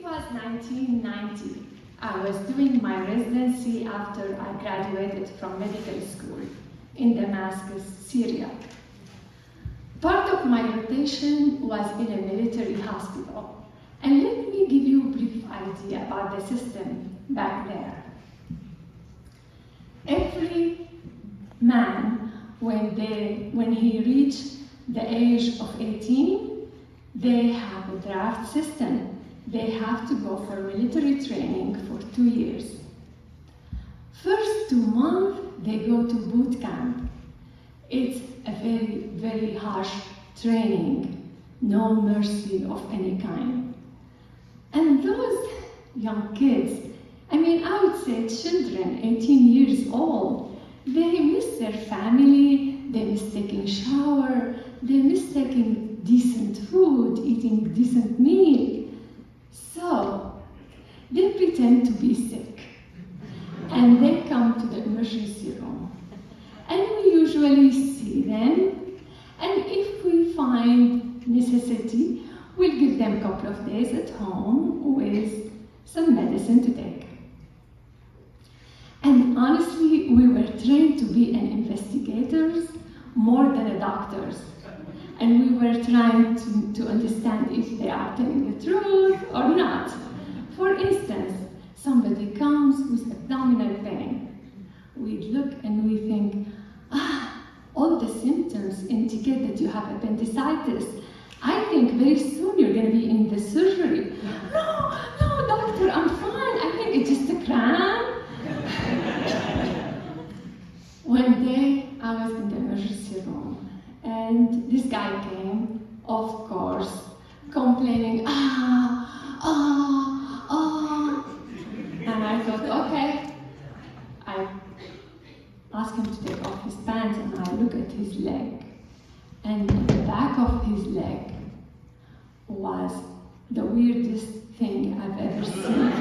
was 1990. I was doing my residency after I graduated from medical school in Damascus, Syria. Part of my rotation was in a military hospital. And let me give you a brief idea about the system back there. Every man, when he reached the age of 18, they have a draft system. They have to go for military training for 2 years. First 2 months, they go to boot camp. It's a very, very harsh training, no mercy of any kind. And those young kids, I would say children, 18 years old, they miss their family, they miss taking shower, they miss taking decent food, eating decent meal. So they pretend to be sick and they come to the emergency room. And we usually see them, and if we find necessity, we'll give them a couple of days at home with some medicine to take. And honestly, we were trained to be an investigators more than a doctors. And we were trying to understand if they are telling the truth or not. For instance, somebody comes with abdominal pain. We look and we think, all the symptoms indicate that you have appendicitis. I think very soon you're going to be in the surgery. No, doctor, I'm fine. I think it's just a cramp. One day, I was in the emergency room, and this guy came, of course, complaining, And I thought, okay. I asked him to take off his pants, and I look at his leg. And the back of his leg was the weirdest thing I've ever seen.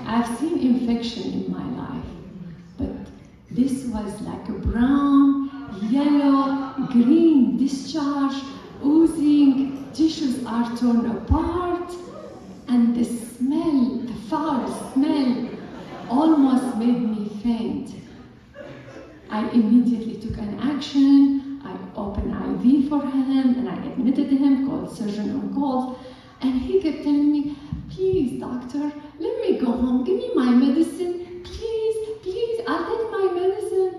I've seen infection in my life, but this was like a brown, yellow, green discharge, oozing, tissues are torn apart, and the smell, the foul smell, almost made me faint. I immediately took an action. I opened IV for him, and I admitted him, called surgeon on call, and he kept telling me, please, doctor, let me go home, give me my medicine, please, I'll take my medicine.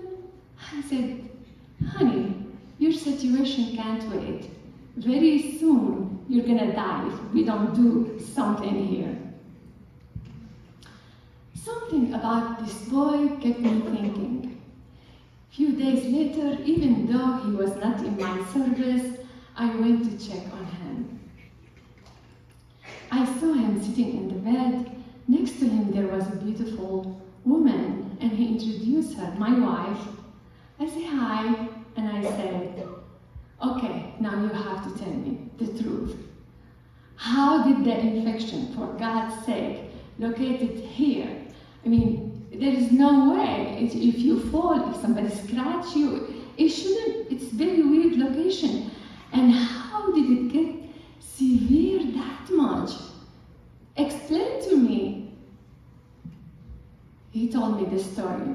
I said, honey, your situation can't wait. Very soon, you're gonna die if we don't do something here. Something about this boy kept me thinking. Few days later, even though he was not in my service, I went to check on him. I saw him sitting in the bed. Next to him there was a beautiful woman, and he introduced her, my wife. I say hi, and I said, okay, now you have to tell me the truth. How did the infection, for God's sake, locate it here? There is no way. If you fall, if somebody scratch you, it's very weird location. And how did it get severe that much? Explain to me. He told me the story.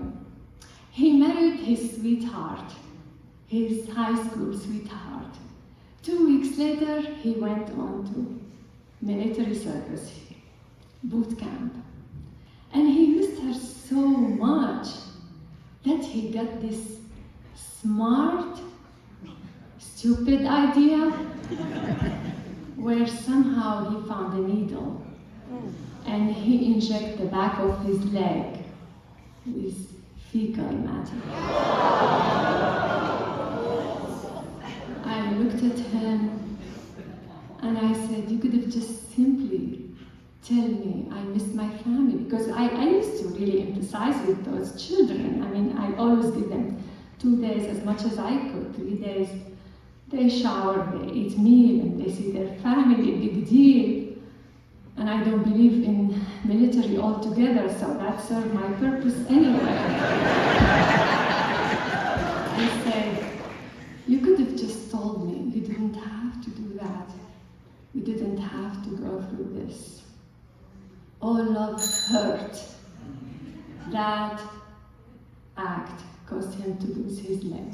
He married his sweetheart, his high school sweetheart. 2 weeks later, he went on to military service, boot camp. And he missed her so much that he got this smart, stupid idea where somehow he found a needle and he injected the back of his leg with fecal matter. I looked at him and I said, you could have just simply tell me I missed my family, because I used to really emphasize with those children. I always give them 2 days as much as I could, 3 days. They shower, they eat meal, and they see their family, big deal. And I don't believe in military altogether, so that served my purpose anyway. I said, you could have just told me, you didn't have to do that. You didn't have to go through this. All love hurt. That act caused him to lose his leg.